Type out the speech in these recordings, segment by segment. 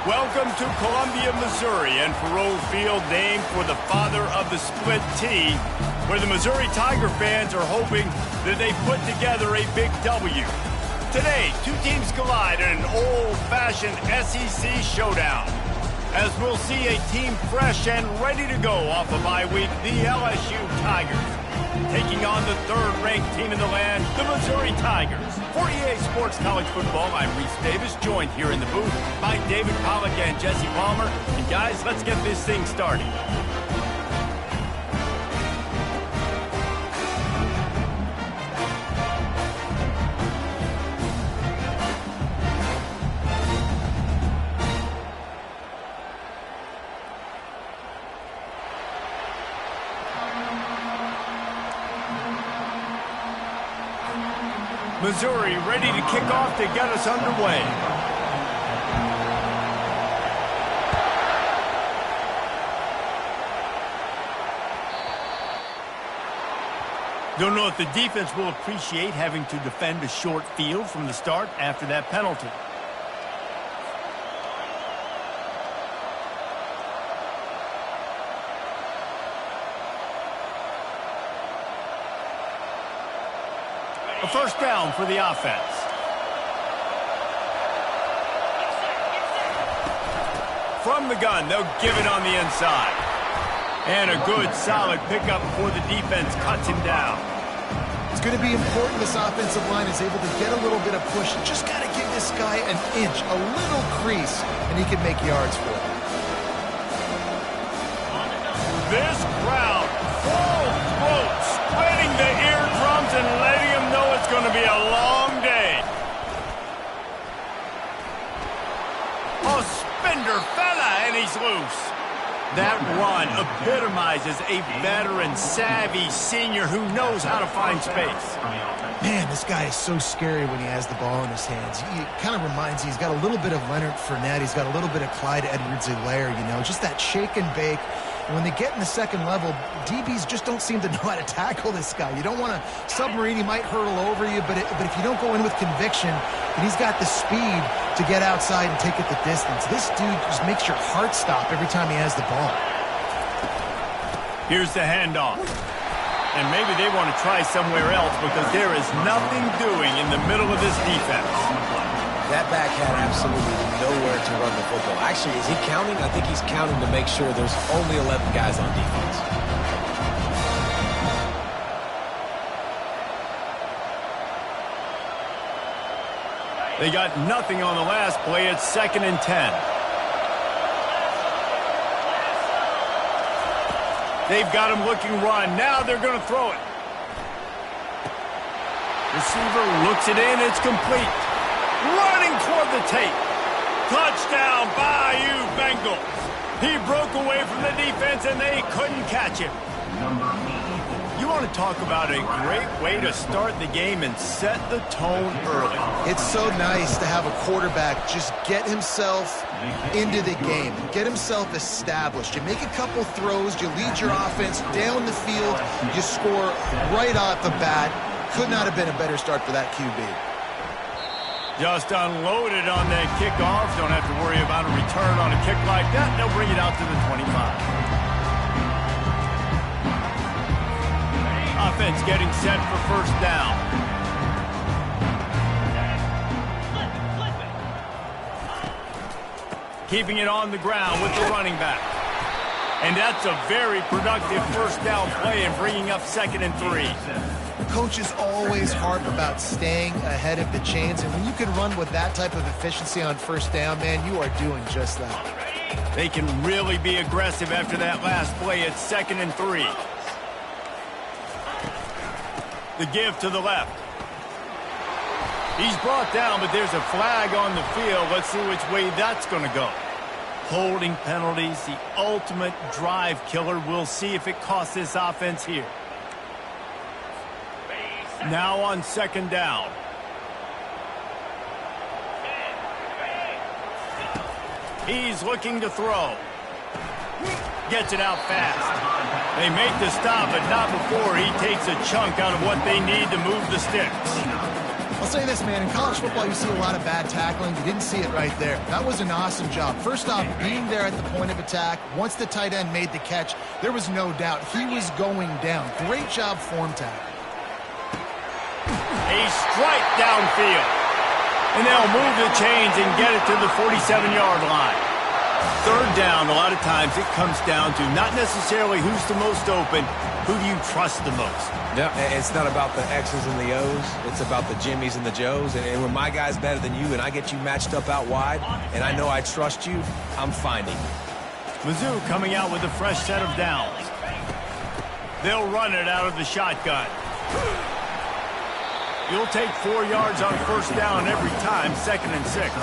Welcome to Columbia, Missouri, and Faurot Field, named for the father of the split T, where the Missouri Tiger fans are hoping that they put together a big W. Today, two teams collide in an old-fashioned SEC showdown, as we'll see a team fresh and ready to go off a bye week, the LSU Tigers, taking on the third-ranked team in the land, the Missouri Tigers. For EA Sports College Football, I'm Reese Davis, joined here in the booth by David Pollack and Jesse Palmer. And guys, let's get this thing started. Missouri ready to kick off to get us underway. Don't know if the defense will appreciate having to defend a short field from the start after that penalty. A first down for the offense. From the gun, they'll give it on the inside. And a good, solid pickup before the defense cuts him down. It's going to be important this offensive line is able to get a little bit of push. Just got to give this guy an inch, a little crease, and he can make yards for it. This crowd, full throat, spreading the eardrums and letting them know it's going to be a long day. A spender fella, and he's loose. That run epitomizes a veteran, savvy senior who knows how to find space. Man, this guy is so scary when he has the ball in his hands. He kind of reminds me, he's got a little bit of Leonard Fournette. He's got a little bit of Clyde Edwards-Helaire, you know, just that shake and bake. And when they get in the second level, DBs just don't seem to know how to tackle this guy. You don't want to submarine. He might hurtle over you, but if you don't go in with conviction, and he's got the speed to get outside and take it the distance. This dude just makes your heart stop every time he has the ball. Here's the handoff. And maybe they want to try somewhere else because there is nothing doing in the middle of this defense. That back had absolutely nowhere to run the football. Actually, is he counting? I think he's counting to make sure there's only 11 guys on defense. They got nothing on the last play. It's 2nd and 10. They've got him looking run. Now they're going to throw it. Receiver looks it in. It's complete. Running toward the tape. Touchdown, Bayou Bengals. He broke away from the defense, and they couldn't catch him. You want to talk about a great way to start the game and set the tone early. It's so nice to have a quarterback just get himself into the game, get himself established. You make a couple throws, you lead your offense down the field, you score right off the bat. Could not have been a better start for that QB. Just unloaded on that kickoff. Don't have to worry about a return on a kick like that. They'll bring it out to the 25. Offense getting set for first down. Keeping it on the ground with the running back. And that's a very productive first down play and bringing up 2nd and 3. Coaches always harp about staying ahead of the chains, and when you can run with that type of efficiency on first down, man, you are doing just that. They can really be aggressive after that last play. It's 2nd and 3. The give to the left. He's brought down, but there's a flag on the field. Let's see which way that's going to go. Holding penalties, the ultimate drive killer. We'll see if it costs this offense here. Now on 2nd down. He's looking to throw. Gets it out fast. They make the stop, but not before he takes a chunk out of what they need to move the sticks. Well, I'll say this, man. In college football, you see a lot of bad tackling. You didn't see it right there. That was an awesome job. First off, being there at the point of attack. Once the tight end made the catch, there was no doubt he was going down. Great job form tackle. A strike downfield. And they'll move the chains and get it to the 47-yard line. Third down, a lot of times it comes down to not necessarily who's the most open, who do you trust the most? Yeah, it's not about the X's and the O's. It's about the Jimmys and the Joes. And when my guy's better than you and I get you matched up out wide and I know I trust you, I'm finding you. Mizzou coming out with a fresh set of downs. They'll run it out of the shotgun. You'll take 4 yards on first down every time, 2nd and 6.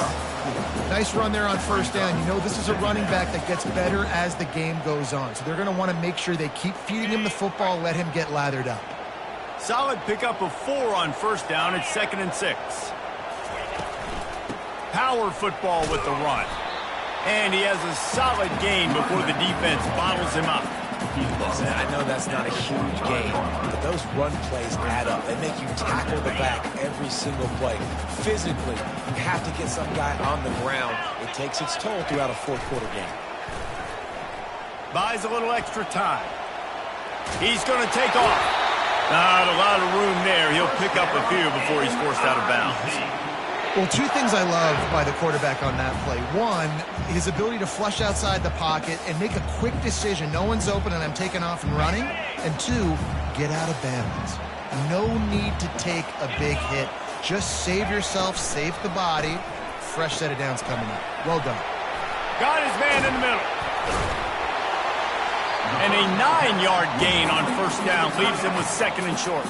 Nice run there on first down. You know, this is a running back that gets better as the game goes on. So they're going to want to make sure they keep feeding him the football, let him get lathered up. Solid pickup of 4 on first down. It's 2nd and 6. Power football with the run. And he has a solid gain before the defense bottles him up. Listen, I know that's not a huge gain, but those run plays add up. They make you tackle the back every single play. Physically, you have to get some guy on the ground. It takes its toll throughout a fourth-quarter game. Buys a little extra time. He's going to take off. Not a lot of room there. He'll pick up a few before he's forced out of bounds. Well, 2 things I love by the quarterback on that play. 1, his ability to flush outside the pocket and make a quick decision. No one's open and I'm taking off and running. And 2, get out of bounds. No need to take a big hit. Just save yourself, save the body. Fresh set of downs coming up. Well done. Got his man in the middle. And a 9-yard gain on first down leaves him with 2nd and short.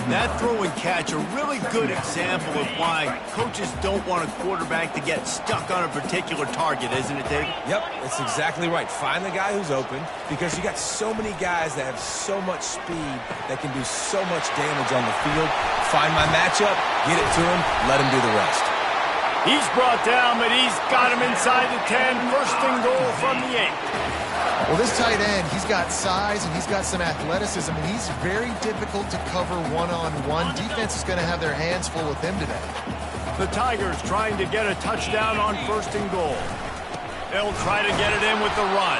That throw and catch, a really good example of why coaches don't want a quarterback to get stuck on a particular target, isn't it, David? Yep, it's exactly right. Find the guy who's open because you got so many guys that have so much speed that can do so much damage on the field. Find my matchup, get it to him, let him do the rest. He's brought down, but he's got him inside the 10. First and goal from the 8. Well, this tight end, he's got size and he's got some athleticism, and he's very difficult to cover one-on-one. Defense is going to have their hands full with him today. The Tigers trying to get a touchdown on first and goal. They'll try to get it in with the run.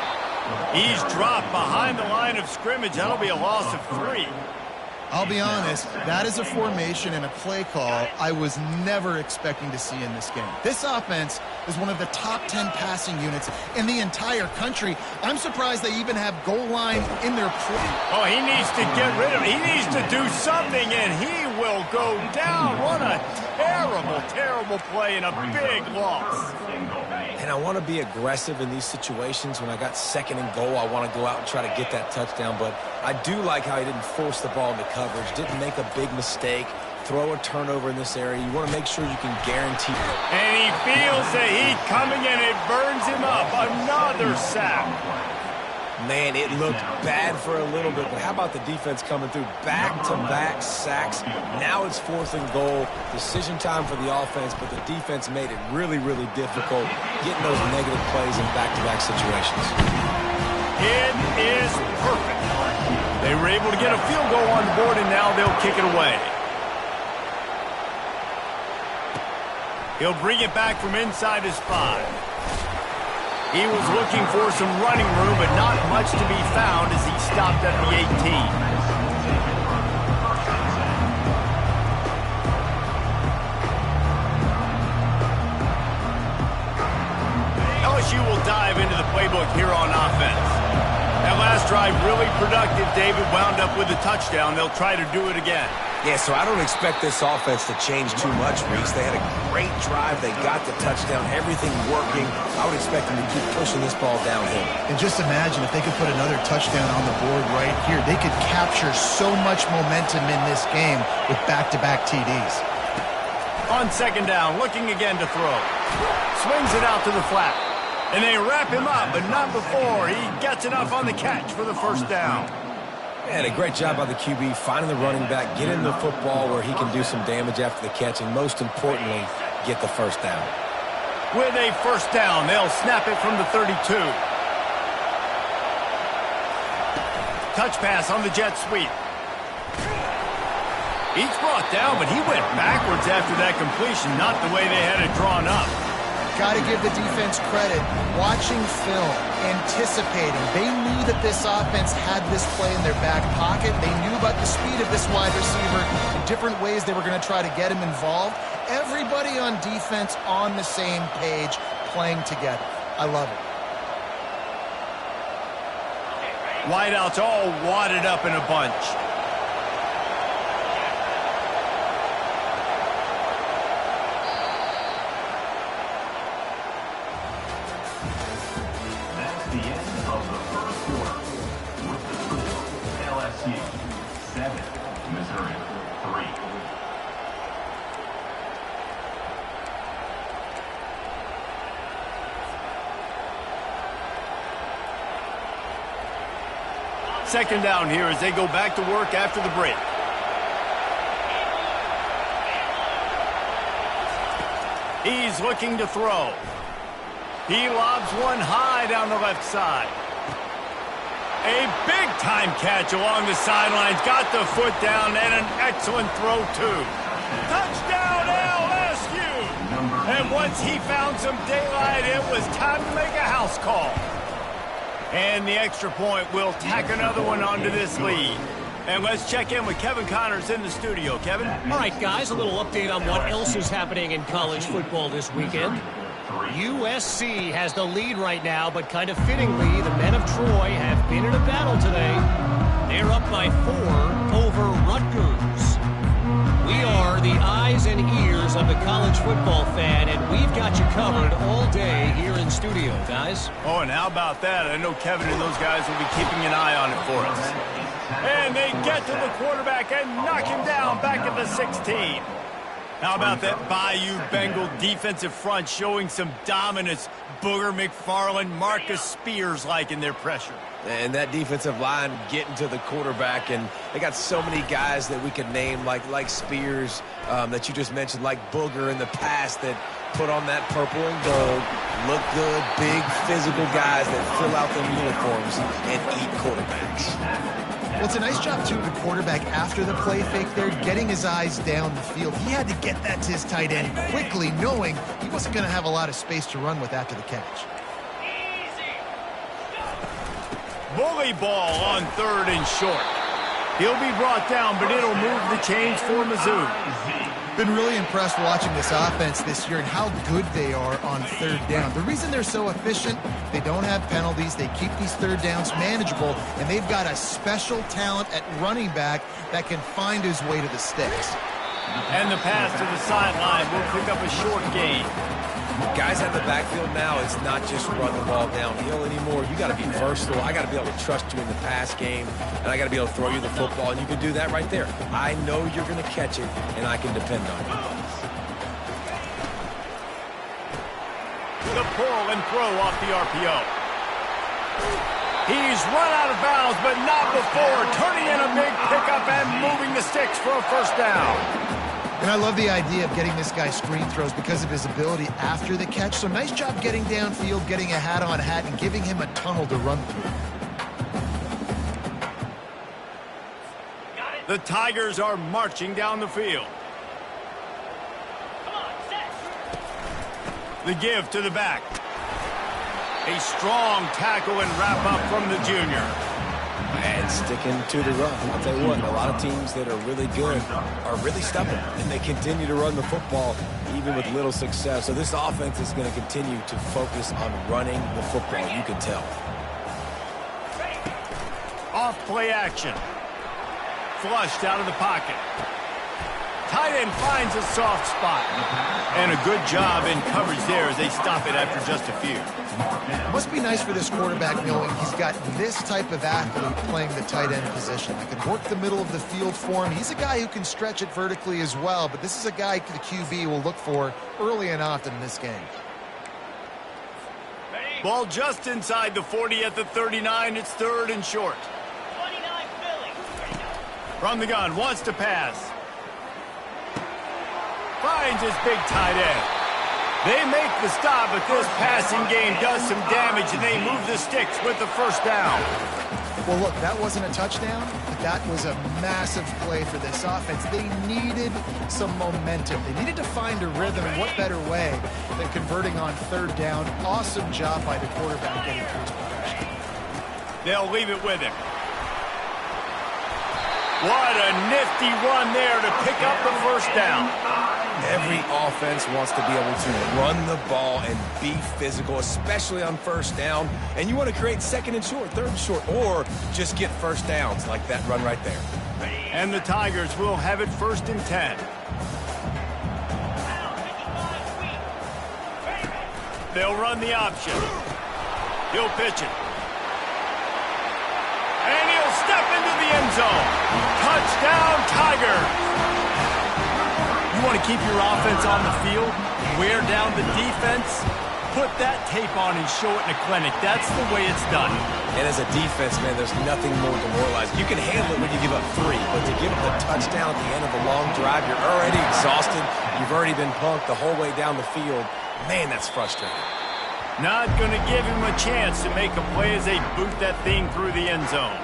He's dropped behind the line of scrimmage. That'll be a loss of 3. I'll be honest, that is a formation and a play call I was never expecting to see in this game. This offense is one of the top 10 passing units in the entire country. I'm surprised they even have goal line in their play. Oh, he needs to get rid of it. He needs to do something, and he will go down. What a terrible, terrible play and a big loss. And I want to be aggressive in these situations. When I got 2nd and goal, I want to go out and try to get that touchdown. But I do like how he didn't force the ball into coverage, didn't make a big mistake, throw a turnover in this area. You want to make sure you can guarantee it. And he feels the heat coming, and it burns him up. Another sack. Man, it looked bad for a little bit, but how about the defense coming through? Back-to-back sacks. Now it's 4th and goal. Decision time for the offense, but the defense made it really, really difficult getting those negative plays in back-to-back situations. It is perfect. They were able to get a field goal on the board, and now they'll kick it away. He'll bring it back from inside his 5. He was looking for some running room, but not much to be found as he stopped at the 18. LSU will dive into the playbook here on offense. That last drive really productive. David wound up with a touchdown. They'll try to do it again. Yeah, so I don't expect this offense to change too much, Reese. They had a great drive. They got the touchdown, everything working. I would expect them to keep pushing this ball downhill. And just imagine if they could put another touchdown on the board right here. They could capture so much momentum in this game with back-to-back TDs. On 2nd down, looking again to throw. Swings it out to the flat. And they wrap him up, but not before he gets enough on the catch for the first down. And a great job by the QB, finding the running back, getting the football where he can do some damage after the catch, and most importantly, get the first down. With a first down, they'll snap it from the 32. Touch pass on the jet sweep. He's brought down, but he went backwards after that completion, not the way they had it drawn up. Got to give the defense credit. Watching film, anticipating. They knew that this offense had this play in their back pocket. They knew about the speed of this wide receiver, the different ways they were going to try to get him involved. Everybody on defense on the same page, playing together. I love it. Wideouts all wadded up in a bunch. The end of the first quarter with the score LSU 7, Missouri 3. Second down here as they go back to work after the break. He's looking to throw. He lobs one high down the left side. A big-time catch along the sidelines. Got the foot down and an excellent throw, too. Touchdown, LSU! And once he found some daylight, it was time to make a house call. And the extra point will tack another one onto this lead. And let's check in with Kevin Connors in the studio. Kevin? All right, guys, a little update on what else is happening in college football this weekend. USC has the lead right now, but kind of fittingly, the men of Troy have been in a battle today. They're up by 4 over Rutgers. We are the eyes and ears of the college football fan, and we've got you covered all day here in studio, guys. Oh, and how about that? I know Kevin and those guys will be keeping an eye on it for us. And they get to the quarterback and knock him down back at the 16. How about that Bayou Bengal defensive front showing some dominance? Booger McFarland, Marcus Spears-like in their pressure. And that defensive line getting to the quarterback, and they got so many guys that we could name like Spears that you just mentioned, like Booger in the past that put on that purple and gold, look good, big physical guys that fill out their uniforms and eat quarterbacks. Well, it's a nice job, too, of the quarterback after the play fake there, getting his eyes down the field. He had to get that to his tight end quickly, knowing he wasn't going to have a lot of space to run with after the catch. Bully ball on 3rd and short. He'll be brought down, but it'll move the chains for Mizzou. Been really impressed watching this offense this year and how good they are on 3rd down. The reason they're so efficient, they don't have penalties, they keep these 3rd downs manageable, and they've got a special talent at running back that can find his way to the sticks. And the pass to the sideline will pick up a short gain. Guys at the backfield now, it's not just run the ball downhill anymore. You got to be versatile. I got to be able to trust you in the pass game, and I got to be able to throw you the football, and you can do that right there. I know you're going to catch it, and I can depend on you. The pull and throw off the RPO. He's run out of bounds, but not before turning in a big pickup and moving the sticks for a first down. And I love the idea of getting this guy screen throws because of his ability after the catch. So nice job getting downfield, getting a hat-on hat, and giving him a tunnel to run through. The Tigers are marching down the field. The give to the back. A strong tackle and wrap-up from the junior. And sticking to the run. I'll tell you what, a lot of teams that are really good are really stubborn, and they continue to run the football even with little success. So this offense is going to continue to focus on running the football, you can tell. Off play action. Flushed out of the pocket. Tight end finds a soft spot. And a good job in coverage there as they stop it after just a few. It must be nice for this quarterback knowing he's got this type of athlete playing the tight end position. He can work the middle of the field for him. He's a guy who can stretch it vertically as well, but this is a guy the QB will look for early and often in this game. Ball just inside the 40 at the 39. It's 3rd and short. From the gun, wants to pass. Finds his big tight end. They make the stop, but this passing game does some damage, and they move the sticks with the first down. Well, look, that wasn't a touchdown, but that was a massive play for this offense. They needed some momentum. They needed to find a rhythm, and what better way than converting on third down. Awesome job by the quarterback getting through his progression. They'll leave it with him. What a nifty run there to pick up the first down. Every offense wants to be able to run the ball and be physical, especially on first down. And you want to create second and short, third and short, or just get first downs like that run right there. And the Tigers will have it 1st and 10. They'll run the option. He'll pitch it. And he'll step into the end zone. Touchdown, Tigers! You want to keep your offense on the field, wear down the defense, put that tape on and show it in a clinic. That's the way it's done. And as a defense, man, there's nothing more demoralizing. You can handle it when you give up 3, but to give up the touchdown at the end of a long drive, you're already exhausted. You've already been punked the whole way down the field. Man, that's frustrating. Not going to give him a chance to make a play as they boot that thing through the end zone.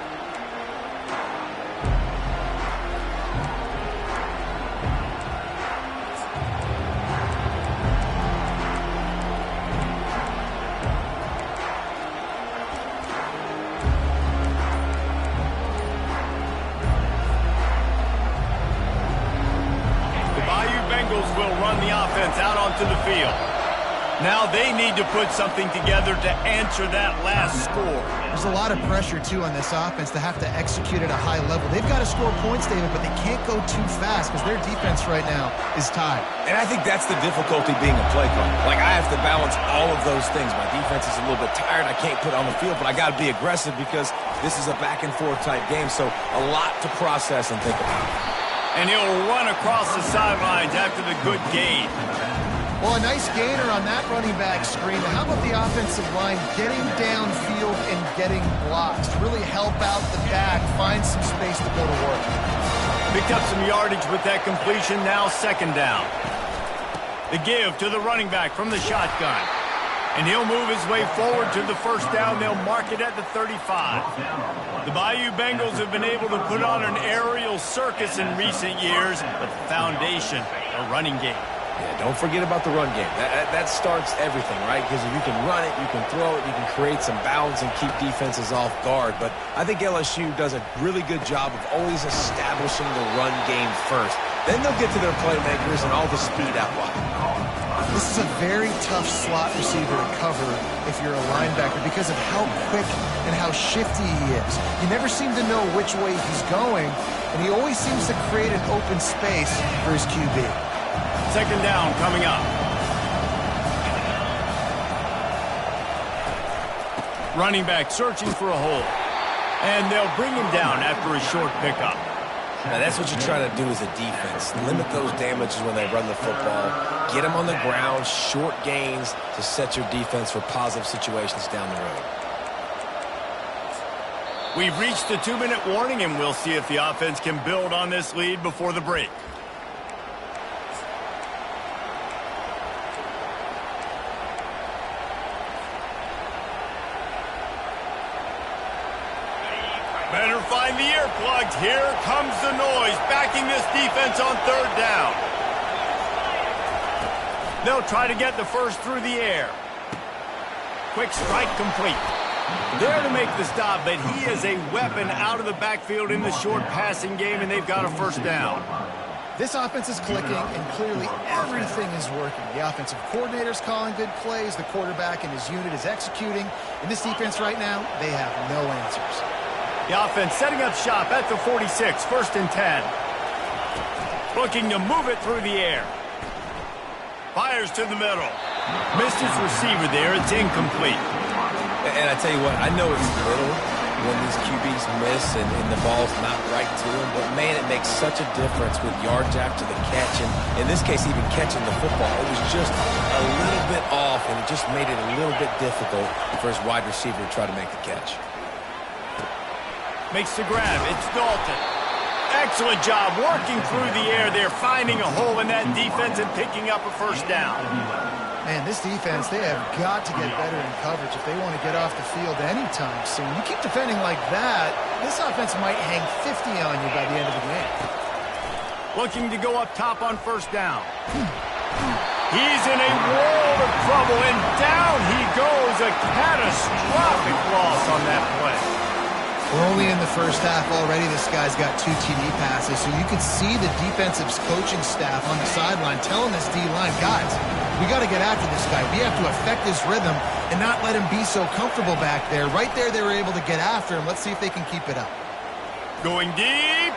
Will run the offense out onto the field. Now they need to put something together to answer that last score. There's a lot of pressure, too, on this offense to have to execute at a high level. They've got to score points, David, but they can't go too fast because their defense right now is tied. And I think that's the difficulty being a play caller. Like, I have to balance all of those things. My defense is a little bit tired. I can't put on the field, but I got to be aggressive because this is a back-and-forth type game, so a lot to process and think about. And he'll run across the sidelines after the good gain. Well, a nice gainer on that running back screen. How about the offensive line getting downfield and getting blocks to really help out the back, find some space to go to work? Picked up some yardage with that completion, now 2nd down. The give to the running back from the shotgun. And he'll move his way forward to the 1st down. They'll mark it at the 35. The Bayou Bengals have been able to put on an aerial circus in recent years, but the foundation, a running game. Yeah, don't forget about the run game. That starts everything, right? Because if you can run it, you can throw it, you can create some balance and keep defenses off guard. But I think LSU does a really good job of always establishing the run game first. Then they'll get to their playmakers and all the speed out wide. This is a very tough slot receiver to cover if you're a linebacker because of how quick and how shifty he is. You never seem to know which way he's going, and he always seems to create an open space for his QB. 2nd down coming up. Running back searching for a hole. And they'll bring him down after a short pickup. Now, that's what you try to do as a defense. Limit those damages when they run the football. Get them on the ground, short gains to set your defense for positive situations down the road. We've reached the 2-minute warning, and we'll see if the offense can build on this lead before the break. Better find the earplugs. Here comes the noise, backing this defense on 3rd down. They'll try to get the first through the air. Quick strike complete. There to make the stop, but he is a weapon out of the backfield in the short passing game, and they've got a 1st down. This offense is clicking, and clearly everything is working. The offensive coordinator's calling good plays. The quarterback and his unit is executing. In this defense right now, they have no answers. The offense setting up shop at the 46, 1st and 10. Looking to move it through the air. Fires to the middle. Missed his receiver there. It's incomplete. And I tell you what, I know it's little when these QBs miss and the ball's not right to them, but man, it makes such a difference with yards after the catch, and in this case, even catching the football. It was just a little bit off, and it just made it a little bit difficult for his wide receiver to try to make the catch. Makes the grab. It's Dalton. Excellent job working through the air there, finding a hole in that defense and picking up a 1st down. Man, this defense, they have got to get better in coverage if they want to get off the field anytime soon. You keep defending like that, this offense might hang 50 on you by the end of the game. Looking to go up top on first down. He's in a world of trouble, and down he goes. A catastrophic loss on that play. We're only in the first half already. This guy's got 2 TD passes, so you could see the defensive coaching staff on the sideline telling this D-line, guys, we got to get after this guy. We have to affect his rhythm and not let him be so comfortable back there. Right there, they were able to get after him. Let's see if they can keep it up. Going deep.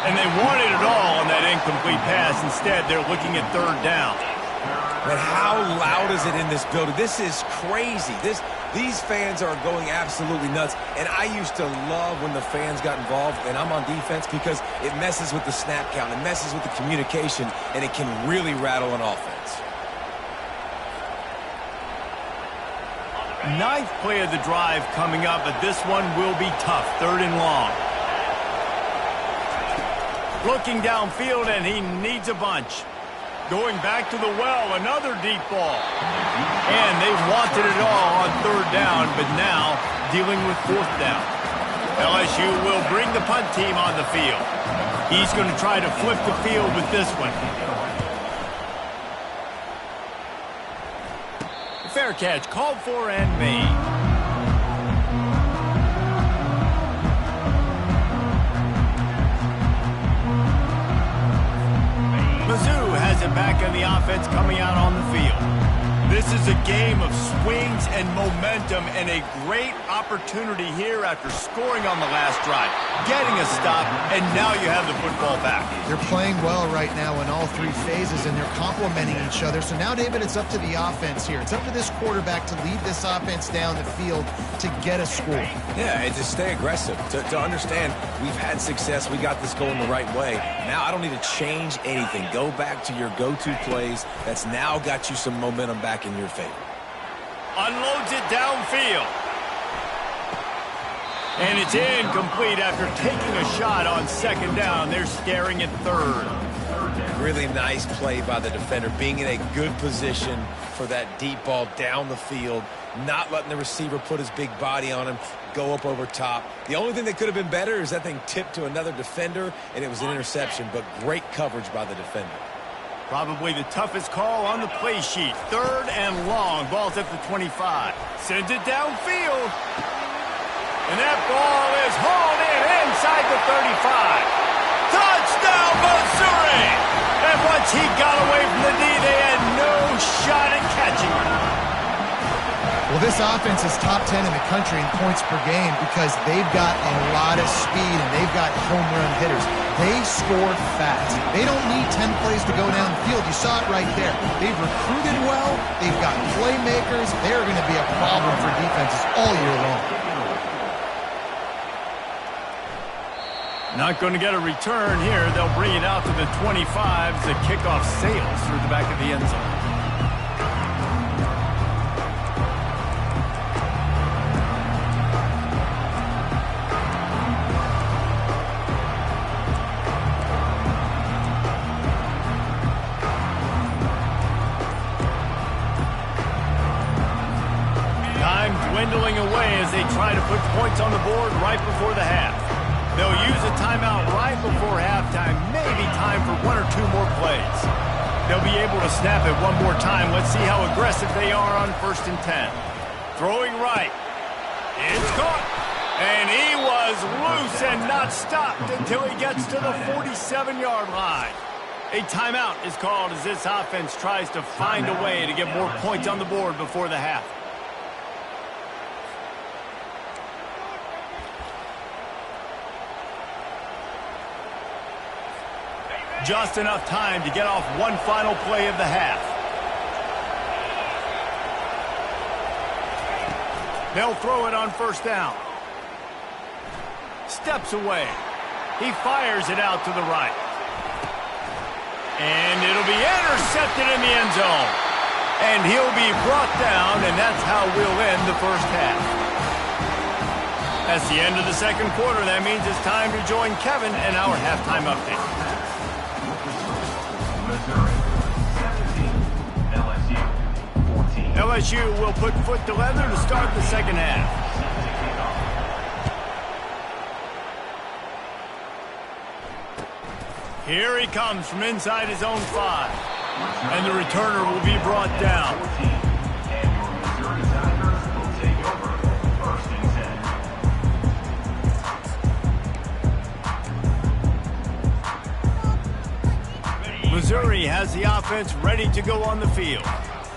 And they wanted it all on that incomplete pass. Instead, they're looking at third down. But how loud is it in this building? This is crazy. These fans are going absolutely nuts. And I used to love when the fans got involved, and I'm on defense, because it messes with the snap count. It messes with the communication, and it can really rattle an offense. Ninth play of the drive coming up, but this one will be tough. Third and long. Looking downfield, and he needs a bunch. Going back to the well, another deep ball. And they wanted it all on third down, but now dealing with fourth down. LSU will bring the punt team on the field. He's going to try to flip the field with this one. Fair catch called for and made. Mizzou has it back in the offense coming out on the field. This is a game of swings and momentum, and a great opportunity here after scoring on the last drive, getting a stop, and now you have the football back. They're playing well right now in all 3 phases, and they're complementing each other. So now, David, it's up to the offense here. It's up to this quarterback to lead this offense down the field to get a score. Yeah, and to stay aggressive, to understand we've had success, we got this going the right way. Now I don't need to change anything. Go back to your go-to plays. That's now got you some momentum back in your favor. Unloads it downfield. And it's incomplete after taking a shot on second down. They're staring at third. Really nice play by the defender, being in a good position for that deep ball down the field, not letting the receiver put his big body on him, go up over top. The only thing that could have been better is that thing tipped to another defender, and it was an interception, but great coverage by the defender. Probably the toughest call on the play sheet. Third and long. Ball's at the 25. Sends it downfield. And that ball is hauled in inside the 35. Touchdown, Missouri! And once he got away from the D, they had no shot at catching him. Well, this offense is top 10 in the country in points per game because they've got a lot of speed and they've got home run hitters. They score fast. They don't need 10 plays to go down the field. You saw it right there. They've recruited well. They've got playmakers. They're going to be a problem for defenses all year long. Not going to get a return here. They'll bring it out to the 25 as the kickoff sails through the back of the end zone. Time dwindling away as they try to put points on the board right before the half. They'll use a timeout right before halftime, maybe time for 1 or 2 more plays. They'll be able to snap it one more time. Let's see how aggressive they are on 1st and 10. Throwing right. It's caught. And he was loose and not stopped until he gets to the 47-yard line. A timeout is called as this offense tries to find a way to get more points on the board before the half. Just enough time to get off one final play of the half. They'll throw it on 1st down. Steps away. He fires it out to the right. And it'll be intercepted in the end zone. And he'll be brought down, and that's how we'll end the first half. That's the end of the second quarter. That means it's time to join Kevin in our halftime update. Missouri 17, LSU LSU will put foot to leather to start the second half. Here he comes from inside his own 5. And the returner will be brought down. Missouri has the offense ready to go on the field.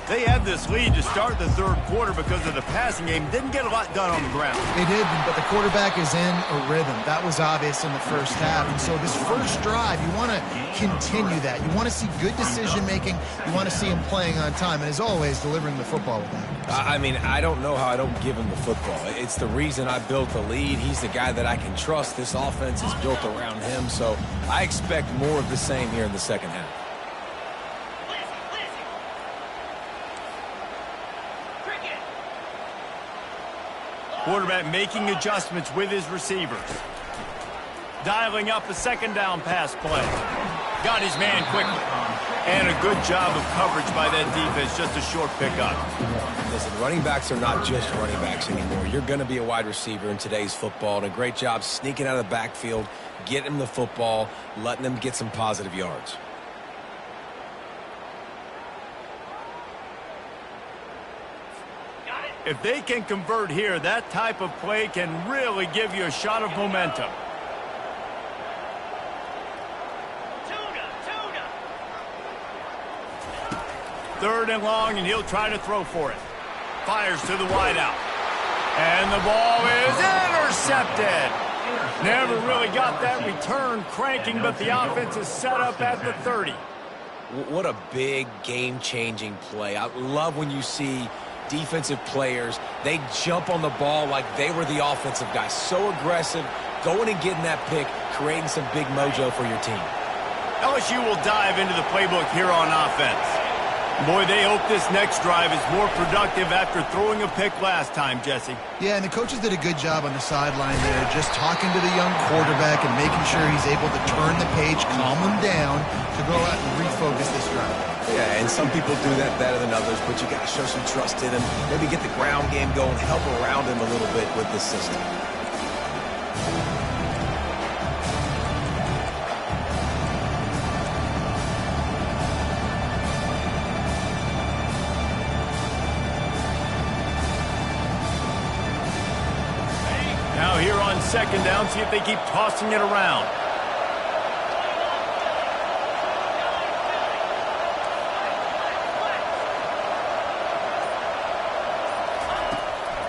They had this lead to start the third quarter because of the passing game. Didn't get a lot done on the ground. They did, but the quarterback is in a rhythm. That was obvious in the first half. And so this first drive, you want to continue that. You want to see good decision-making. You want to see him playing on time. And as always, delivering the football with that. I mean, I don't know how I don't give him the football. It's the reason I built the lead. He's the guy that I can trust. This offense is built around him. So I expect more of the same here in the second half. Quarterback making adjustments with his receivers. Dialing up a second down pass play. Got his man quickly. And a good job of coverage by that defense. Just a short pickup. Listen, running backs are not just running backs anymore. You're going to be a wide receiver in today's football. And a great job sneaking out of the backfield, getting him the football, letting him get some positive yards. If they can convert here, that type of play can really give you a shot of momentum. Third and long, and he'll try to throw for it. Fires to the wideout. And the ball is intercepted. Never really got that return cranking, but the offense is set up at the 30. What a big game-changing play. I love when you see defensive players, they jump on the ball like they were the offensive guys. So aggressive, going and getting that pick, creating some big mojo for your team. LSU will dive into the playbook here on offense. Boy, they hope this next drive is more productive after throwing a pick last time, Jesse. Yeah, and the coaches did a good job on the sideline there, just talking to the young quarterback and making sure he's able to turn the page, calm him down to go out and refocus this drive. Yeah, and some people do that better than others, but you got to show some trust in him. Maybe get the ground game going, help around him a little bit with this system. Now here on second down, see if they keep tossing it around.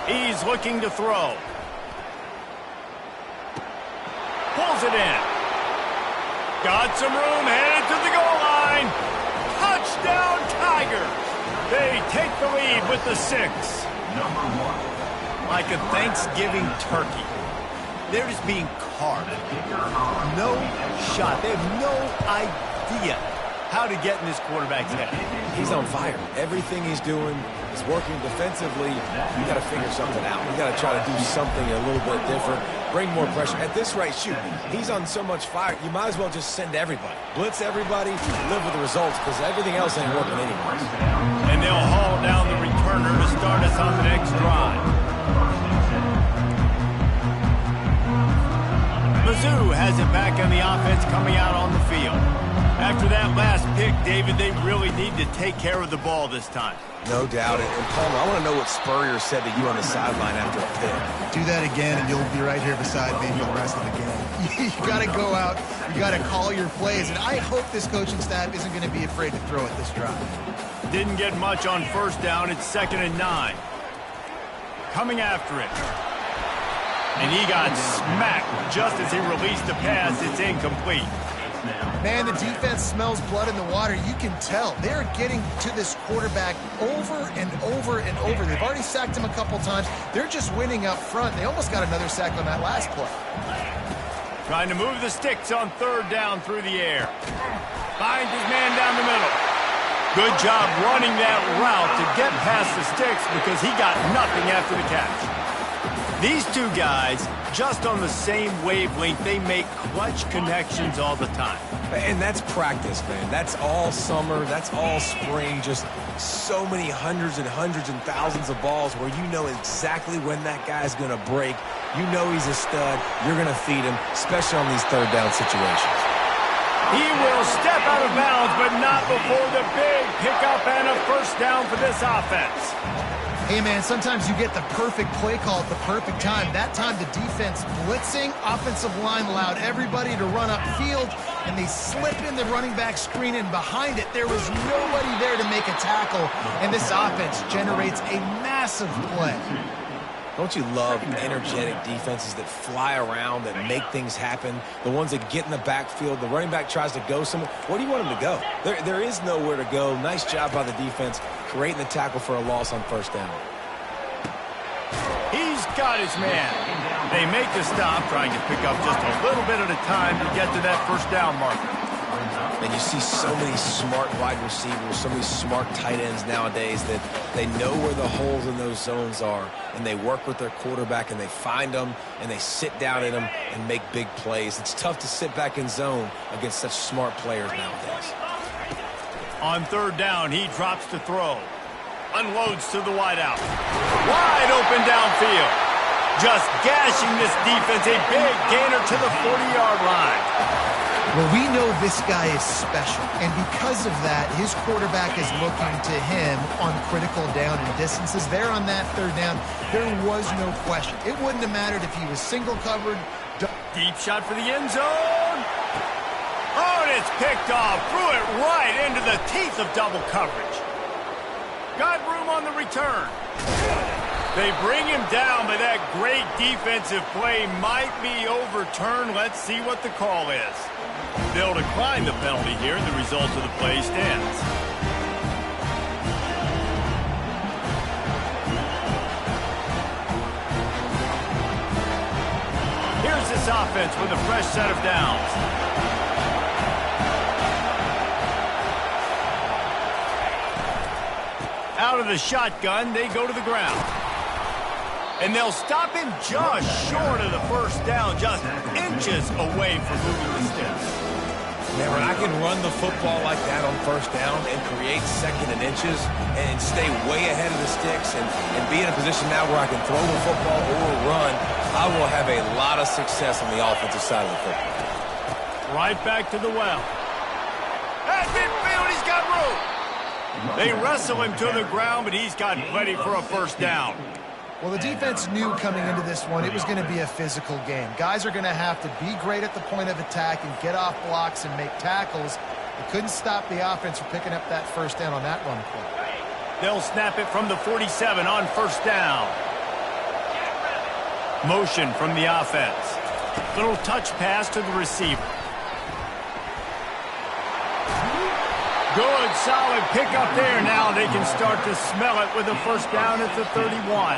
He's looking to throw. Pulls it in. Got some room, headed to the goal line. Touchdown, Tigers. They take the lead with the 6. Like a Thanksgiving turkey. They're just being carved. No shot. They have no idea how to get in this quarterback's head. He's on fire. Everything he's doing is working defensively. You got to figure something out. You got to try to do something a little bit different. Bring more pressure. At this rate, shoot, he's on so much fire, you might as well just send everybody. Blitz everybody, live with the results, because everything else ain't working anyways. And they'll haul down the returner to start us on the next drive. Mizzou has it back on the offense coming out on the field. After that last pick, David, they really need to take care of the ball this time. No doubt. And Palmer, I want to know what Spurrier said to you on the sideline after a pick. Do that again, and you'll be right here beside me for the rest of the game. You got to go out. You got to call your plays. And I hope this coaching staff isn't going to be afraid to throw at this drive. Didn't get much on first down. It's 2nd and 9. Coming after it. And he got smacked just as he released the pass. It's incomplete. Man, the defense smells blood in the water. You can tell. They're getting to this quarterback over and over and over. They've already sacked him a couple times. They're just winning up front. They almost got another sack on that last play. Trying to move the sticks on third down through the air. Finds his man down the middle. Good job running that route to get past the sticks because he got nothing after the catch. These two guys, just on the same wavelength, they make clutch connections all the time. And that's practice, man. That's all summer. That's all spring. Just so many hundreds and thousands of balls where you know exactly when that guy's going to break. You know he's a stud. You're going to feed him, especially on these third down situations. He will step out of bounds, but not before the big pickup and a first down for this offense. Hey, man, sometimes you get the perfect play call at the perfect time. That time the defense blitzing, offensive line allowed everybody to run upfield, and they slip in the running back screen, and behind it there was nobody there to make a tackle, and this offense generates a massive play. Don't you love energetic defenses that fly around, that make things happen? The ones that get in the backfield, the running back tries to go somewhere. Where do you want him to go? There is nowhere to go. Nice job by the defense, creating the tackle for a loss on first down. He's got his man. They make the stop, trying to pick up just a little bit at a time to get to that first down marker. And you see so many smart wide receivers, so many smart tight ends nowadays that they know where the holes in those zones are, and they work with their quarterback, and they find them, and they sit down in them and make big plays. It's tough to sit back in zone against such smart players nowadays. On third down, he drops to throw. Unloads to the wideout. Wide open downfield. Just gashing this defense. A big gainer to the 40-yard line. Well, we know this guy is special, and because of that, his quarterback is looking to him on critical down and distances. There on that third down, there was no question. It wouldn't have mattered if he was single covered. Deep shot for the end zone. Oh, and it's picked off. Threw it right into the teeth of double coverage. Got room on the return. They bring him down, but that great defensive play might be overturned. Let's see what the call is. They'll decline the penalty here. The result of the play stands. Here's this offense with a fresh set of downs. Out of the shotgun, they go to the ground. And they'll stop him just short of the first down, just inches away from moving the sticks. Man, when I can run the football like that on first down and create second and inches and stay way ahead of the sticks and be in a position now where I can throw the football or run, I will have a lot of success on the offensive side of the football. Right back to the well. At midfield, he's got room. They wrestle him to the ground, but he's got plenty for a first down. Well, the defense knew coming into this one it was going to be a physical game. Guys are going to have to be great at the point of attack and get off blocks and make tackles. They couldn't stop the offense from picking up that first down on that run play. They'll snap it from the 47 on first down. Motion from the offense. Little touch pass to the receiver. Good, solid pickup there. Now they can start to smell it with a first down at the 31.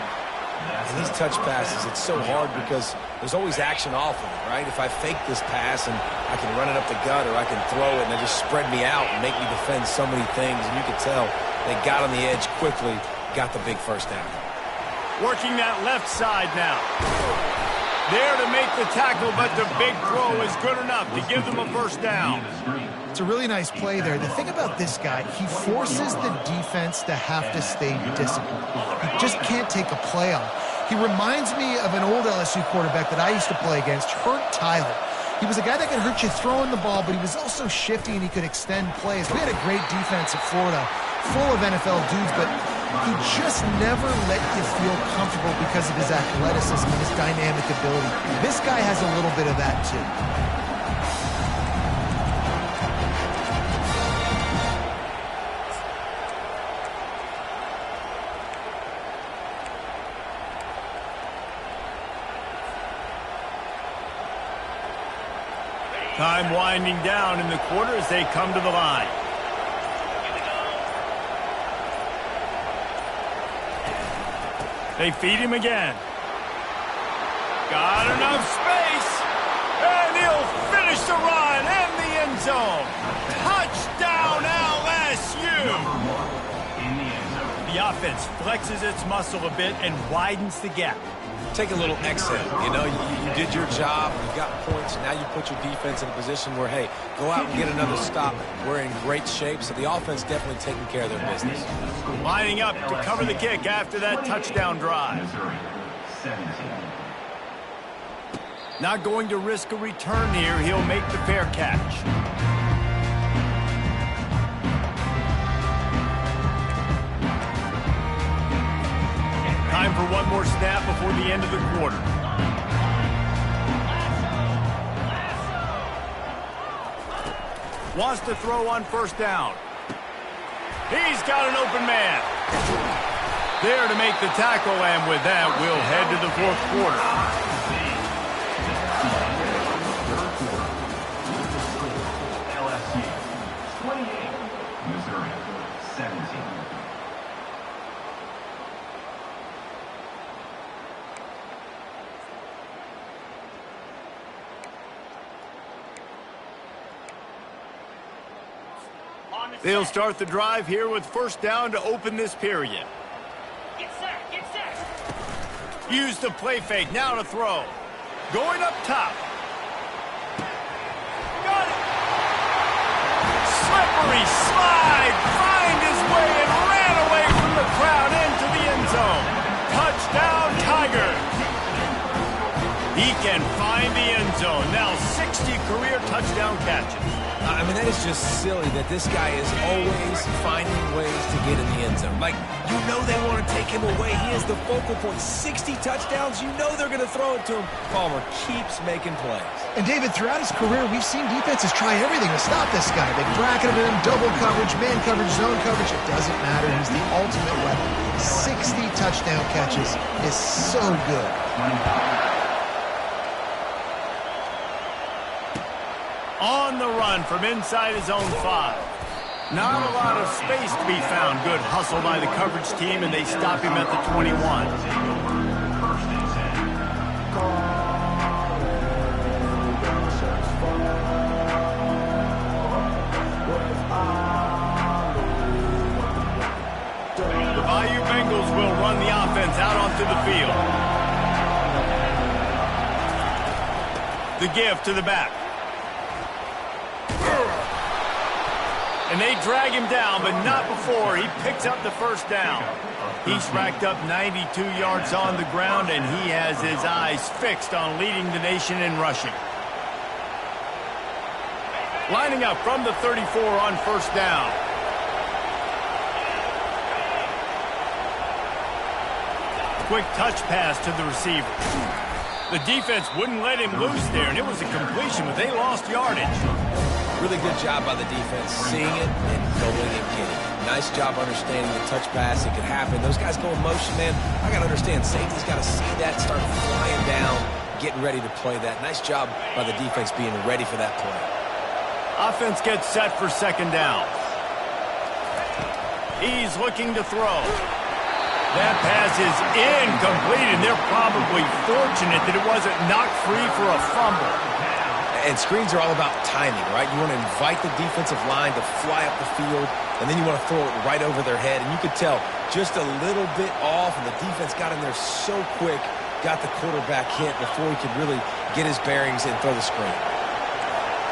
And these touch passes, it's so hard because there's always action off of it, right? If I fake this pass and I can run it up the gut or I can throw it and they just spread me out and make me defend so many things, and you can tell they got on the edge quickly, got the big first down. Working that left side now. There to make the tackle, but the big throw is good enough to give them a first down. It's a really nice play there. The thing about this guy, he forces the defense to have to stay disciplined. He just can't take a play off. He reminds me of an old LSU quarterback that I used to play against, Hurt Tyler. He was a guy that could hurt you throwing the ball, but he was also shifty and he could extend plays. We had a great defense at Florida, full of NFL dudes, but he just never let you feel comfortable because of his athleticism and his dynamic ability. This guy has a little bit of that too. Time winding down in the quarter as they come to the line. They feed him again. Got enough space. And he'll finish the run in the end zone. Touchdown LSU. The offense flexes its muscle a bit and widens the gap. take a little exhale. You know, you did your job, you got points, now you put your defense in a position where, hey, go out and get another stop. We're in great shape, so the offense definitely taking care of their business. Lining up to cover the kick after that touchdown drive. Missouri, 17. Not going to risk a return here. He'll make the fair catch. Time for one more snap before the end of the quarter. Wants to throw on first down. He's got an open man. There to make the tackle, and with that, we'll head to the fourth quarter. LSU, 28. Missouri, 17. They'll start the drive here with first down to open this period. Get set, get set. Use the play fake, now to throw. Going up top. Got it. Slippery slide, find his way and ran away from the crowd into the end zone. Touchdown, Tigers. He can find the end zone. Now 60 career touchdown catches. I mean, that is just silly that this guy is always finding ways to get in the end zone. Like, you know they want to take him away. He is the focal point. 60 touchdowns, you know they're going to throw it to him. Palmer keeps making plays. And David, throughout his career, we've seen defenses try everything to stop this guy. They bracketed him, double coverage, man coverage, zone coverage. It doesn't matter. He's the ultimate weapon. 60 touchdown catches is so good. On the run from inside his own 5. Not a lot of space to be found. Good hustle by the coverage team, and they stop him at the 21. First and 10. The Bayou Bengals will run the offense out onto the field. The give to the back. And they drag him down, but not before he picks up the first down. He's racked up 92 yards on the ground, and he has his eyes fixed on leading the nation in rushing. Lining up from the 34 on first down. Quick touch pass to the receiver. The defense wouldn't let him loose there, and it was a completion, but they lost yardage. Really good job by the defense, seeing it and going and getting it. Nice job understanding the touch pass. It could happen. Those guys go in motion, man. I got to understand, safety's got to see that, start flying down, getting ready to play that. Nice job by the defense being ready for that play. Offense gets set for second down. He's looking to throw. That pass is incomplete, and they're probably fortunate that it wasn't knocked free for a fumble. And screens are all about timing, right? You want to invite the defensive line to fly up the field, and then you want to throw it right over their head. And you could tell just a little bit off, and the defense got in there so quick, got the quarterback hit before he could really get his bearings and throw the screen.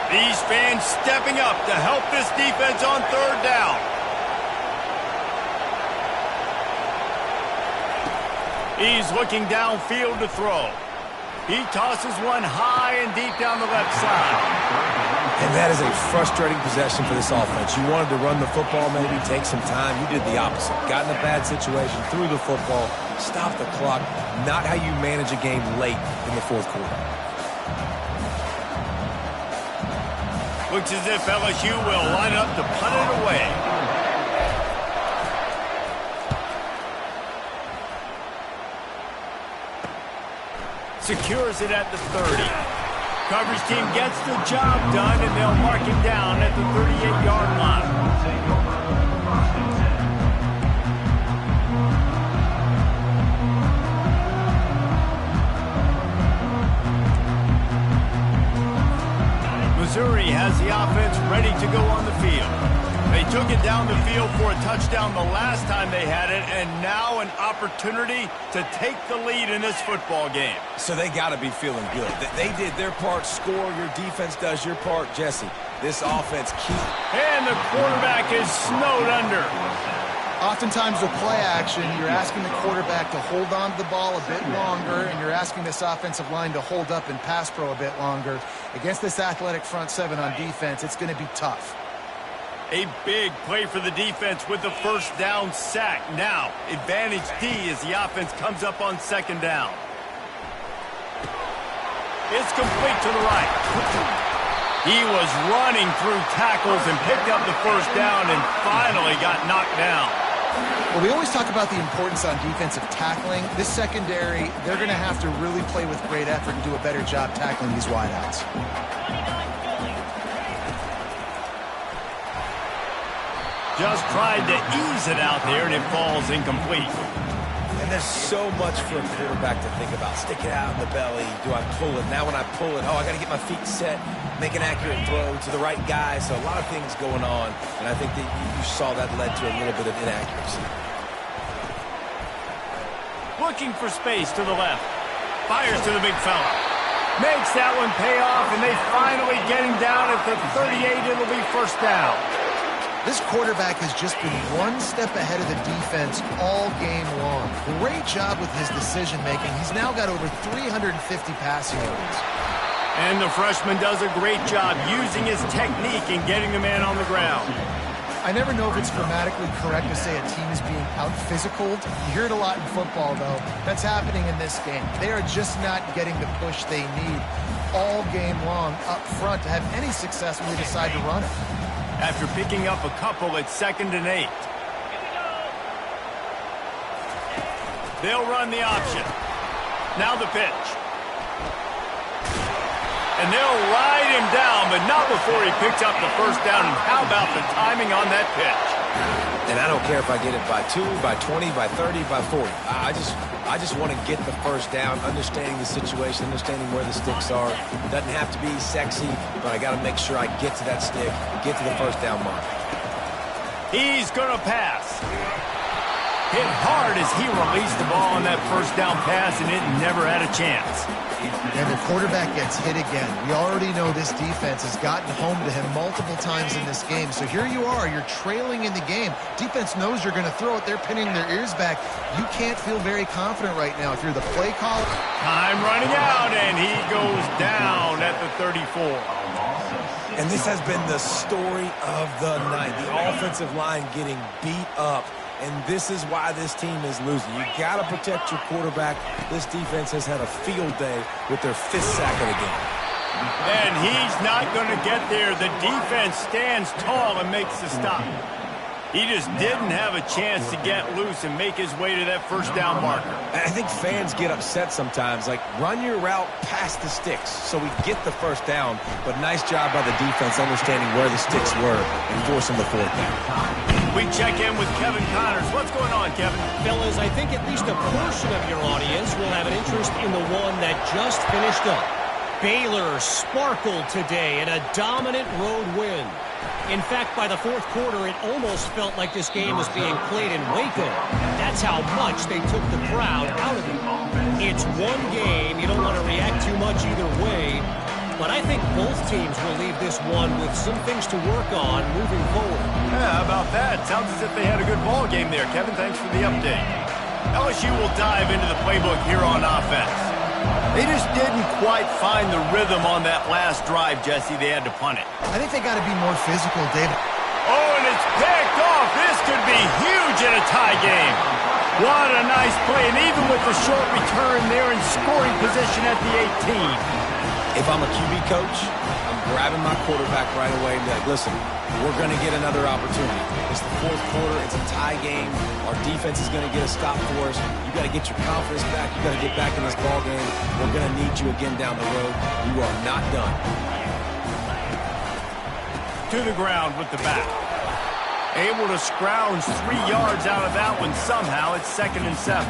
These fans stepping up to help this defense on third down. He's looking downfield to throw. He tosses one high and deep down the left side. And that is a frustrating possession for this offense. You wanted to run the football, maybe take some time. You did the opposite. Got in a bad situation, threw the football, stopped the clock. Not how you manage a game late in the fourth quarter. Looks as if LSU will line up to punt it away. Secures it at the 30. Coverage team gets the job done, and they'll mark him down at the 38-yard line. Missouri has the offense ready to go on the field. They took it down the field for a touchdown the last time they had it, and now an opportunity to take the lead in this football game. So they got to be feeling good. They did their part, score. Your defense does your part, Jesse. This offense keeps. And the quarterback is snowed under. Oftentimes with play action, you're asking the quarterback to hold on to the ball a bit longer, and you're asking this offensive line to hold up in pass pro a bit longer. Against this athletic front seven on defense, it's going to be tough. A big play for the defense with the first down sack. Now, advantage D as the offense comes up on second down. It's complete to the right. He was running through tackles and picked up the first down and finally got knocked down. Well, we always talk about the importance on defensive tackling. This secondary, they're going to have to really play with great effort and do a better job tackling these wideouts. Just tried to ease it out there, and it falls incomplete. And there's so much for a quarterback to think about. Stick it out in the belly. Do I pull it? Now when I pull it, I got to get my feet set, make an accurate throw to the right guy. So a lot of things going on, and I think that you saw that led to a little bit of inaccuracy. Looking for space to the left. Fires to the big fella. Makes that one pay off, and they finally get him down at the 38. It'll be first down. This quarterback has just been one step ahead of the defense all game long. Great job with his decision-making. He's now got over 350 passing yards. And the freshman does a great job using his technique and getting the man on the ground. I never know if it's grammatically correct to say a team is being out-physicaled. You hear it a lot in football, though. That's happening in this game. They are just not getting the push they need all game long up front to have any success when they decide to run it. After picking up a couple at 2nd and 8. They'll run the option. Now the pitch. And they'll ride him down, but not before he picks up the first down. And how about the timing on that pitch? And I don't care if I get it by 2, by 20, by 30, by 40. I just want to get the first down, understanding the situation, understanding where the sticks are. It doesn't have to be sexy, but I got to make sure I get to that stick, get to the first down mark. He's going to pass. Hit hard as he released the ball on that first down pass, and it never had a chance. And the quarterback gets hit again. We already know this defense has gotten home to him multiple times in this game. So here you are, you're trailing in the game. Defense knows you're going to throw it. They're pinning their ears back. You can't feel very confident right now if you're the play caller. Time running out, and he goes down at the 34. And this has been the story of the night. The offensive line getting beat up. And this is why this team is losing. You got to protect your quarterback. This defense has had a field day with their 5th sack of the game. And he's not going to get there. The defense stands tall and makes the stop. He just didn't have a chance to get loose and make his way to that first down marker. I think fans get upset sometimes. Like, run your route past the sticks so we get the first down. But nice job by the defense understanding where the sticks were and forcing the 4th down. We check in with Kevin Connors. What's going on, Kevin? Fellas, I think at least a portion of your audience will have an interest in the one that just finished up. Baylor sparkled today in a dominant road win. In fact, by the 4th quarter, it almost felt like this game was being played in Waco. That's how much they took the crowd out of it. It's one game. You don't want to react too much either way. But I think both teams will leave this one with some things to work on moving forward. Yeah, how about that? Sounds as if they had a good ball game there, Kevin. Thanks for the update. LSU will dive into the playbook here on offense. They just didn't quite find the rhythm on that last drive, Jesse. They had to punt it. I think they got to be more physical, David. Oh, and it's picked off. This could be huge in a tie game. What a nice play. And even with the short return, they're in scoring position at the 18. If I'm a QB coach, I'm grabbing my quarterback right away and be like, listen, we're going to get another opportunity. It's the 4th quarter. It's a tie game. Our defense is going to get a stop for us. You got to get your confidence back. You got to get back in this ball game. We're going to need you again down the road. You are not done. To the ground with the back. Able to scrounge 3 yards out of that one somehow. It's 2nd and 7.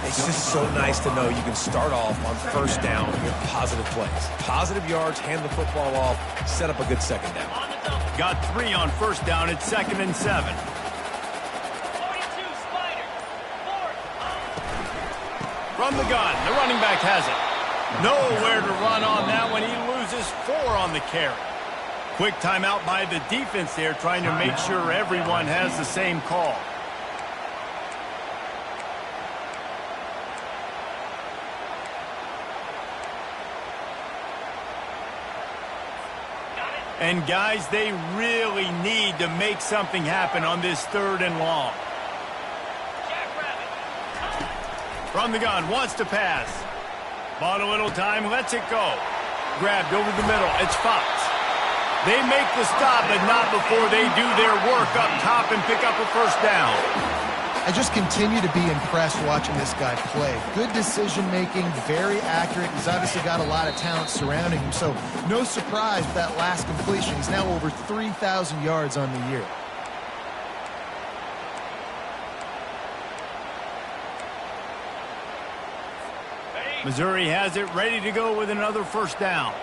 It's just so nice to know you can start off on first down with positive plays. Positive yards, hand the football off, set up a good second down. Got 3 on first down. It's 2nd and 7. 42, Spider. 4th. From the gun, the running back has it. Nowhere to run on that one. He loses 4 on the carry. Quick timeout by the defense there, trying to make sure everyone has the same call. And guys, they really need to make something happen on this 3rd and long. Jackrabbit. From the gun, wants to pass. Bought a little time, lets it go. Grabbed over the middle, it's Fox. They make the stop, but not before they do their work up top and pick up a first down. I just continue to be impressed watching this guy play. Good decision-making, very accurate. He's obviously got a lot of talent surrounding him, so no surprise with that last completion. He's now over 3,000 yards on the year. Missouri has it ready to go with another first down.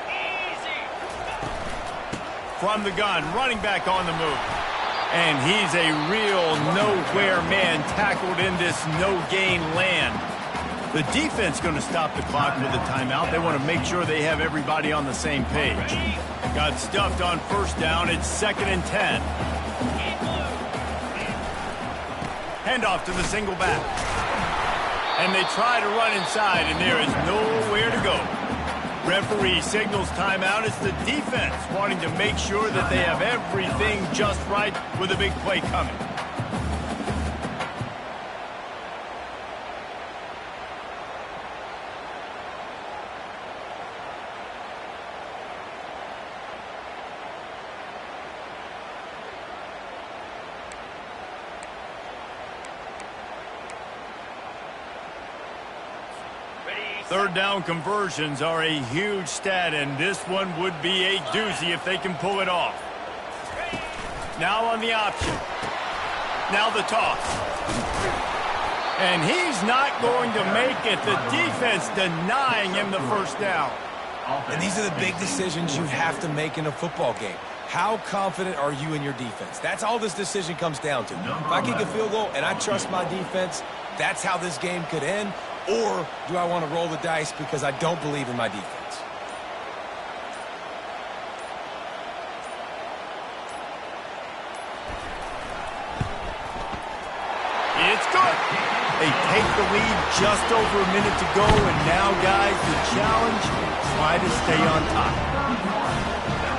Easy. From the gun, running back on the move. And he's a real nowhere man tackled in this no-gain land. The defense going to stop the clock with a timeout. They want to make sure they have everybody on the same page. Got stuffed on first down. It's 2nd and 10. Handoff to the single back. And they try to run inside, and there is nowhere to go. Referee signals timeout. It's the defense wanting to make sure that they have everything just right with a big play coming. Third down conversions are a huge stat, and this one would be a doozy if they can pull it off. Now on the option. Now the toss. And he's not going to make it. The defense denying him the first down. And these are the big decisions you have to make in a football game. How confident are you in your defense? That's all this decision comes down to. If I kick a field goal and I trust my defense, that's how this game could end. Or do I want to roll the dice because I don't believe in my defense? It's good. They take the lead just over a minute to go, and now, guys, the challenge, try to stay on top.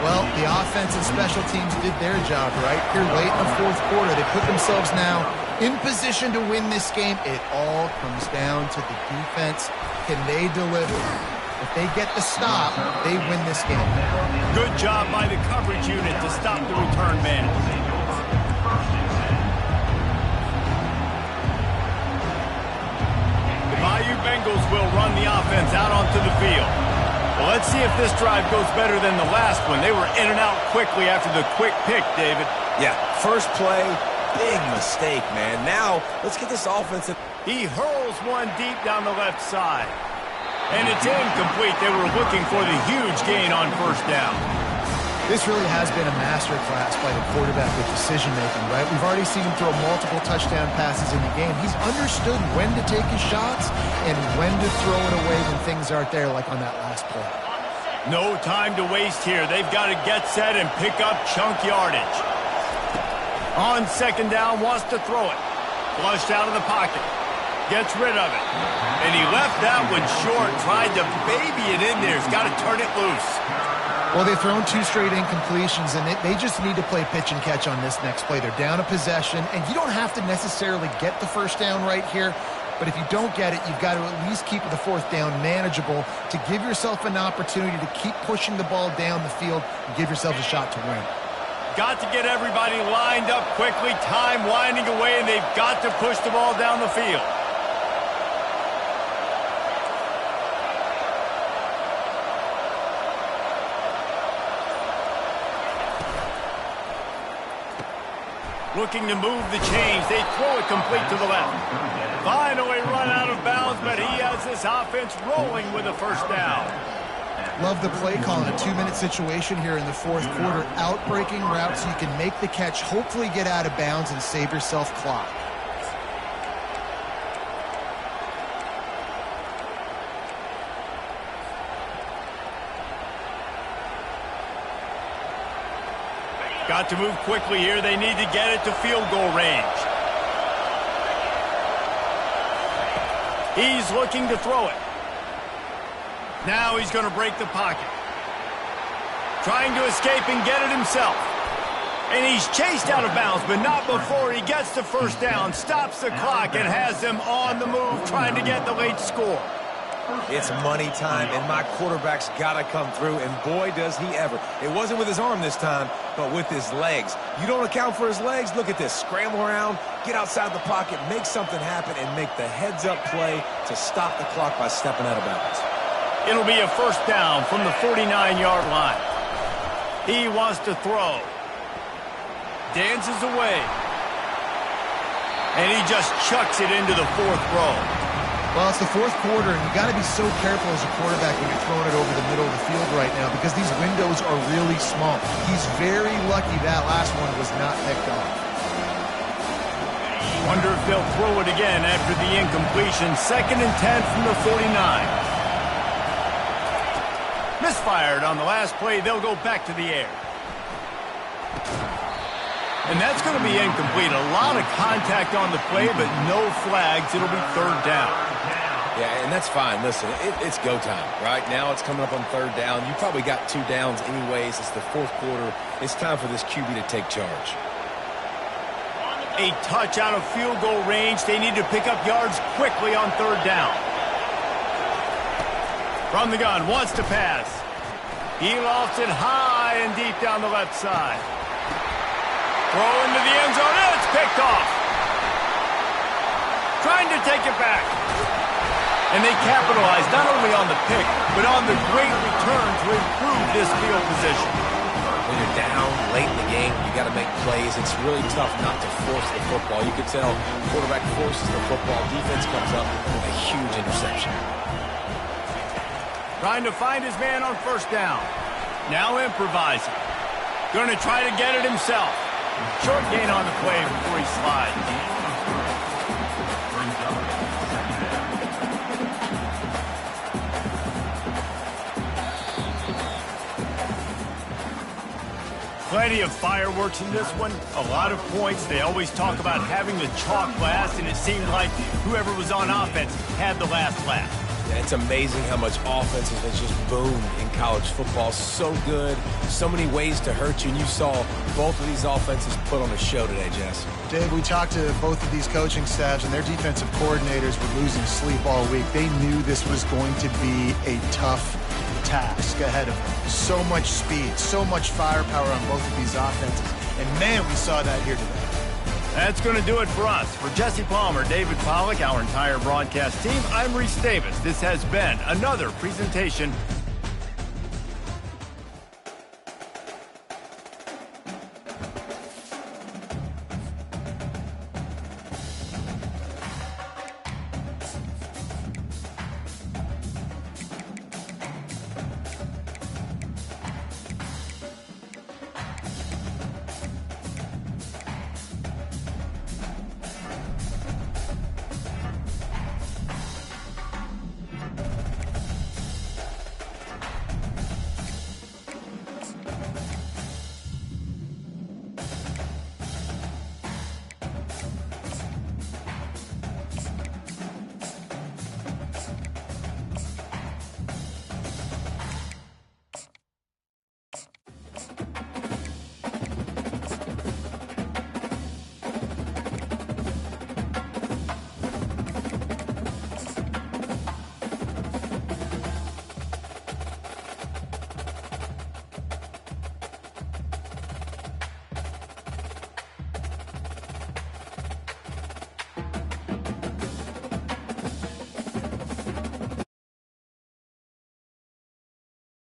Well, the offense and special teams did their job, right? Here late in the 4th quarter, they put themselves now in position to win this game. It all comes down to the defense. Can they deliver? If they get the stop, they win this game. Good job by the coverage unit to stop the return man. The Bayou Bengals will run the offense out onto the field. Well, let's see if this drive goes better than the last one. They were in and out quickly after the quick pick, David. Yeah, first play, big mistake, man. Now, let's get this offense. He hurls one deep down the left side. And it's incomplete. They were looking for the huge gain on first down. This really has been a masterclass by the quarterback with decision-making, right? We've already seen him throw multiple touchdown passes in the game. He's understood when to take his shots and when to throw it away when things aren't there, like on that last play. No time to waste here. They've got to get set and pick up chunk yardage. On second down, wants to throw it. Flushed out of the pocket. Gets rid of it. And he left that one short. Tried to baby it in there. He's got to turn it loose. Well, they've thrown 2 straight incompletions, and they just need to play pitch and catch on this next play. They're down a possession, and you don't have to necessarily get the first down right here, but if you don't get it, you've got to at least keep the 4th down manageable to give yourself an opportunity to keep pushing the ball down the field and give yourself a shot to win. Got to get everybody lined up quickly. Time winding away, and they've got to push the ball down the field. Looking to move the chains. They throw it complete to the left. Finally run out of bounds, but he has this offense rolling with a first down. Love the play call in a 2-minute situation here in the fourth quarter. Out-breaking route so you can make the catch, hopefully get out of bounds and save yourself clock. Got to move quickly here. They need to get it to field goal range. He's looking to throw it. Now he's going to break the pocket. Trying to escape and get it himself. And he's chased out of bounds, but not before he gets the first down, stops the clock, and has them on the move trying to get the late score. It's money time, and my quarterback's got to come through, and boy, does he ever. It wasn't with his arm this time, but with his legs. You don't account for his legs? Look at this. Scramble around, get outside the pocket, make something happen, and make the heads-up play to stop the clock by stepping out of bounds. It'll be a first down from the 49-yard line. He wants to throw. Dances away. And he just chucks it into the fourth row. Well, it's the fourth quarter, and you got to be so careful as a quarterback when you're throwing it over the middle of the field right now because these windows are really small. He's very lucky that last one was not picked off. Wonder if they'll throw it again after the incompletion. 2nd and 10 from the 49. Misfired on the last play. They'll go back to the air. And that's going to be incomplete. A lot of contact on the play, but no flags. It'll be third down. Yeah, and that's fine. Listen, it's go time. Right now it's coming up on third down. You probably got 2 downs anyways. It's the fourth quarter. It's time for this QB to take charge. A touch out of field goal range. They need to pick up yards quickly on third down. From the gun, wants to pass. He lofts it high and deep down the left side. Throw into the end zone, and it's picked off. Trying to take it back. And they capitalize not only on the pick, but on the great return to improve this field position. When you're down late in the game, you got to make plays. It's really tough not to force the football. You can tell quarterback forces the football. Defense comes up with a huge interception. Trying to find his man on first down. Now improvising. Going to try to get it himself. Short gain on the play before he slides. Plenty of fireworks in this one. A lot of points. They always talk about having the chalk last, and it seemed like whoever was on offense had the last laugh. Yeah, it's amazing how much offense has just boomed in college football. So good. So many ways to hurt you. And you saw both of these offenses put on a show today, Jess. Dave, we talked to both of these coaching staffs, and their defensive coordinators were losing sleep all week. They knew this was going to be a tough task ahead of them. So much speed, so much firepower on both of these offenses. And, man, we saw that here today. That's going to do it for us. For Jesse Palmer, David Pollack, our entire broadcast team, I'm Reese Davis. This has been another presentation